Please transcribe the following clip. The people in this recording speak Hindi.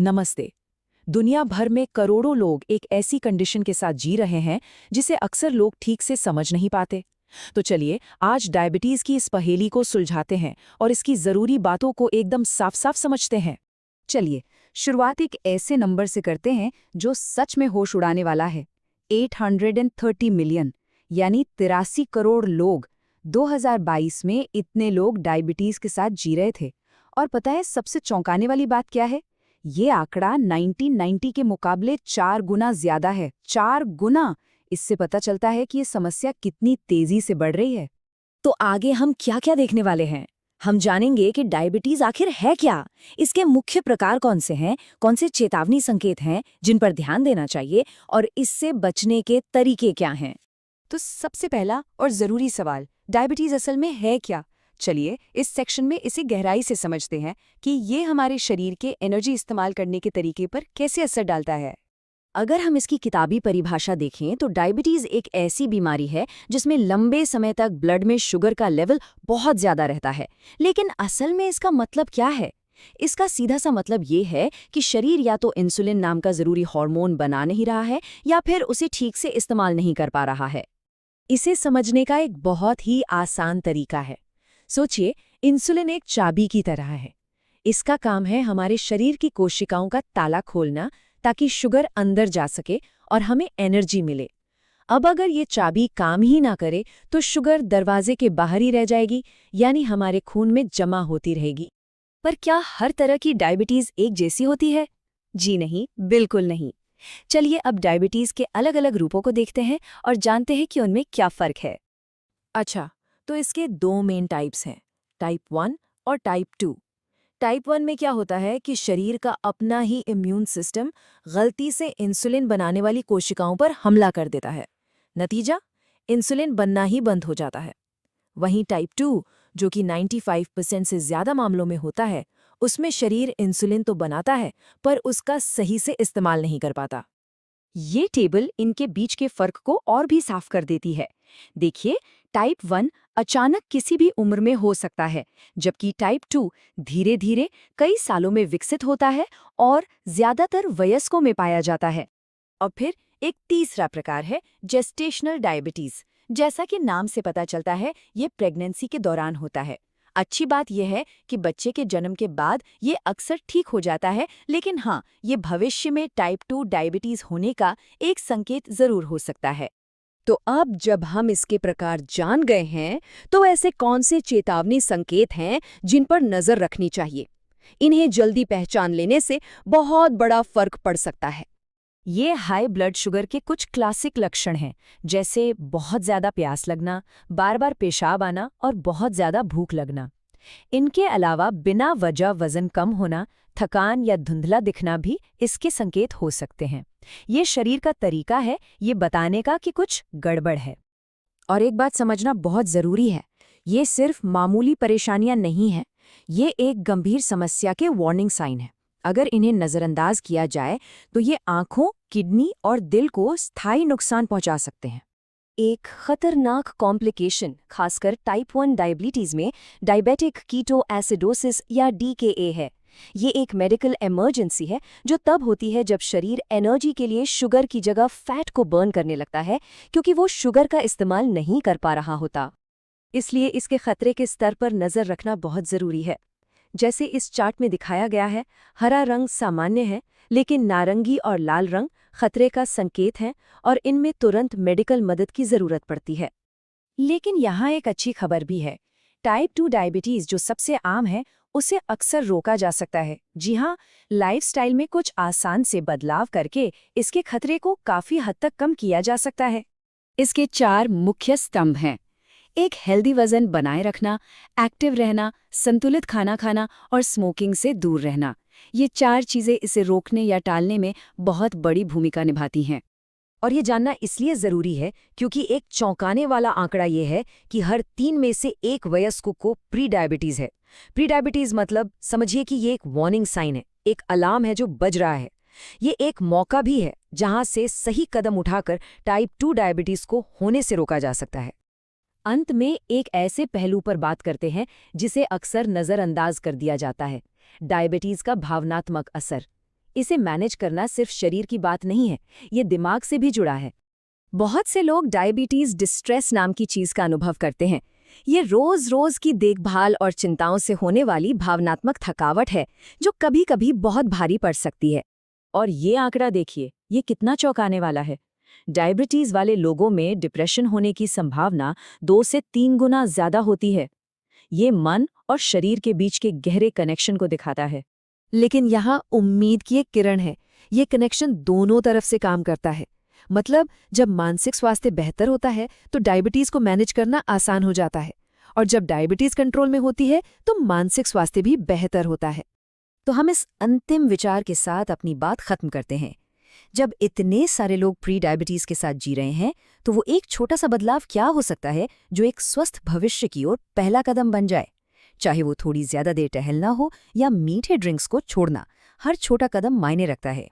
नमस्ते। दुनिया भर में करोड़ों लोग एक ऐसी कंडीशन के साथ जी रहे हैं जिसे अक्सर लोग ठीक से समझ नहीं पाते। तो चलिए आज डायबिटीज की इस पहेली को सुलझाते हैं और इसकी जरूरी बातों को एकदम साफ-साफ समझते हैं। चलिए शुरुआत एक ऐसे नंबर से करते हैं जो सच में होश उड़ाने वाला है। 830 मिलियन यानी 83 करोड़ लोग 2022 में इतने लोग डायबिटीज के साथ जी रहे थे। और पता है सबसे चौंकाने वाली बात क्या है? ये आंकड़ा 1990 के मुकाबले 4 गुना ज्यादा है। 4 गुना! इससे पता चलता है कि ये समस्या कितनी तेजी से बढ़ रही है। तो आगे हम क्या-क्या देखने वाले हैं? हम जानेंगे कि डायबिटीज आखिर है क्या, इसके मुख्य प्रकार कौन से हैं, कौन से चेतावनी संकेत हैं जिन पर ध्यान देना चाहिए और इससे बचने के तरीके क्या हैं। तो सबसे पहला और जरूरी सवाल, डायबिटीज असल में है क्या? चलिए इस सेक्शन में इसे गहराई से समझते हैं कि ये हमारे शरीर के एनर्जी इस्तेमाल करने के तरीके पर कैसे असर डालता है। अगर हम इसकी किताबी परिभाषा देखें तो डायबिटीज एक ऐसी बीमारी है जिसमें लंबे समय तक ब्लड में शुगर का लेवल बहुत ज्यादा रहता है। लेकिन असल में इसका मतलब क्या है? इसका सीधा सा मतलब ये है कि शरीर या तो इंसुलिन नाम का जरूरी हार्मोन बना नहीं रहा है या फिर उसे ठीक से इस्तेमाल नहीं कर पा रहा है। इसे समझने का एक बहुत ही आसान तरीका है। सोचिए, इंसुलिन एक चाबी की तरह है। इसका काम है हमारे शरीर की कोशिकाओं का ताला खोलना ताकि शुगर अंदर जा सके और हमें एनर्जी मिले। अब अगर ये चाबी काम ही ना करे तो शुगर दरवाजे के बाहर ही रह जाएगी, यानी हमारे खून में जमा होती रहेगी। पर क्या हर तरह की डायबिटीज एक जैसी होती है? जी नहीं, बिल्कुल नहीं। चलिए अब डायबिटीज के अलग अलग रूपों को देखते हैं और जानते हैं कि उनमें क्या फर्क है। अच्छा, तो इसके दो मेन टाइप्स हैं, टाइप 1 और टाइप 2। टाइप 1 में क्या होता है कि शरीर का अपना ही इम्यून सिस्टम गलती से इंसुलिन बनाने वाली कोशिकाओं पर हमला कर देता है। नतीजा, इंसुलिन बनना ही बंद हो जाता है। वहीं टाइप 2, जो कि 95% से ज्यादा मामलों में होता है, उसमें शरीर इंसुलिन तो बनाता है पर उसका सही से इस्तेमाल नहीं कर पाता। ये टेबल इनके बीच के फर्क को और भी साफ कर देती है। देखिए, टाइप 1 अचानक किसी भी उम्र में हो सकता है, जबकि टाइप 2 धीरे धीरे कई सालों में विकसित होता है और ज्यादातर वयस्कों में पाया जाता है। और फिर एक तीसरा प्रकार है जेस्टेशनल डायबिटीज। जैसा कि नाम से पता चलता है, ये प्रेगनेंसी के दौरान होता है। अच्छी बात यह है कि बच्चे के जन्म के बाद ये अक्सर ठीक हो जाता है, लेकिन हाँ, ये भविष्य में टाइप 2 डायबिटीज होने का एक संकेत जरूर हो सकता है। तो अब जब हम इसके प्रकार जान गए हैं, तो ऐसे कौन से चेतावनी संकेत हैं जिन पर नजर रखनी चाहिए? इन्हें जल्दी पहचान लेने से बहुत बड़ा फर्क पड़ सकता है। ये हाई ब्लड शुगर के कुछ क्लासिक लक्षण हैं, जैसे बहुत ज्यादा प्यास लगना, बार बार पेशाब आना और बहुत ज्यादा भूख लगना। इनके अलावा बिना वजह वजन कम होना, थकान या धुंधला दिखना भी इसके संकेत हो सकते हैं। ये शरीर का तरीका है ये बताने का कि कुछ गड़बड़ है। और एक बात समझना बहुत जरूरी है, ये सिर्फ मामूली परेशानियां नहीं हैं, ये एक गंभीर समस्या के वार्निंग साइन है। अगर इन्हें नज़रअंदाज किया जाए तो ये आंखों, किडनी और दिल को स्थायी नुकसान पहुंचा सकते हैं। एक खतरनाक कॉम्प्लिकेशन खासकर टाइप 1 डायबिटीज में डायबिटिक कीटो एसिडोसिस या DKA है। ये एक मेडिकल इमरजेंसी है जो तब होती है जब शरीर एनर्जी के लिए शुगर की जगह फैट को बर्न करने लगता है, क्योंकि वो शुगर का इस्तेमाल नहीं कर पा रहा होता। इसलिए इसके खतरे के स्तर पर नज़र रखना बहुत ज़रूरी है। जैसे इस चार्ट में दिखाया गया है, हरा रंग सामान्य है, लेकिन नारंगी और लाल रंग खतरे का संकेत है और इनमें तुरंत मेडिकल मदद की जरूरत पड़ती है। लेकिन यहाँ एक अच्छी खबर भी है। टाइप 2 डायबिटीज जो सबसे आम है, उसे अक्सर रोका जा सकता है। जी हाँ, लाइफस्टाइल में कुछ आसान से बदलाव करके इसके खतरे को काफी हद तक कम किया जा सकता है। इसके 4 मुख्य स्तंभ हैं। एक हेल्दी वजन बनाए रखना, एक्टिव रहना, संतुलित खाना खाना और स्मोकिंग से दूर रहना। ये 4 चीजें इसे रोकने या टालने में बहुत बड़ी भूमिका निभाती हैं। और ये जानना इसलिए जरूरी है क्योंकि एक चौंकाने वाला आंकड़ा ये है कि हर 3 में से एक वयस्कों को प्री डायबिटीज है। प्री डायबिटीज मतलब समझिए कि ये एक वार्निंग साइन है, एक अलार्म है जो बज रहा है। ये एक मौका भी है जहां से सही कदम उठाकर टाइप 2 डायबिटीज को होने से रोका जा सकता है। अंत में एक ऐसे पहलू पर बात करते हैं जिसे अक्सर नज़रअंदाज कर दिया जाता है, डायबिटीज का भावनात्मक असर। इसे मैनेज करना सिर्फ शरीर की बात नहीं है, ये दिमाग से भी जुड़ा है। बहुत से लोग डायबिटीज डिस्ट्रेस नाम की चीज का अनुभव करते हैं। ये रोज-रोज की देखभाल और चिंताओं से होने वाली भावनात्मक थकावट है, जो कभी-कभी बहुत भारी पड़ सकती है। और ये आंकड़ा देखिए, ये कितना चौंकाने वाला है। डायबिटीज वाले लोगों में डिप्रेशन होने की संभावना 2 से 3 गुना ज्यादा होती है। ये मन और शरीर के बीच के गहरे कनेक्शन को दिखाता है। लेकिन यहाँ उम्मीद की एक किरण है। ये कनेक्शन दोनों तरफ से काम करता है। मतलब जब मानसिक स्वास्थ्य बेहतर होता है तो डायबिटीज को मैनेज करना आसान हो जाता है, और जब डायबिटीज कंट्रोल में होती है तो मानसिक स्वास्थ्य भी बेहतर होता है। तो हम इस अंतिम विचार के साथ अपनी बात खत्म करते हैं। जब इतने सारे लोग प्री डायबिटीज के साथ जी रहे हैं, तो वो एक छोटा सा बदलाव क्या हो सकता है जो एक स्वस्थ भविष्य की ओर पहला कदम बन जाए। चाहे वो थोड़ी ज्यादा देर टहलना हो या मीठे ड्रिंक्स को छोड़ना, हर छोटा कदम मायने रखता है।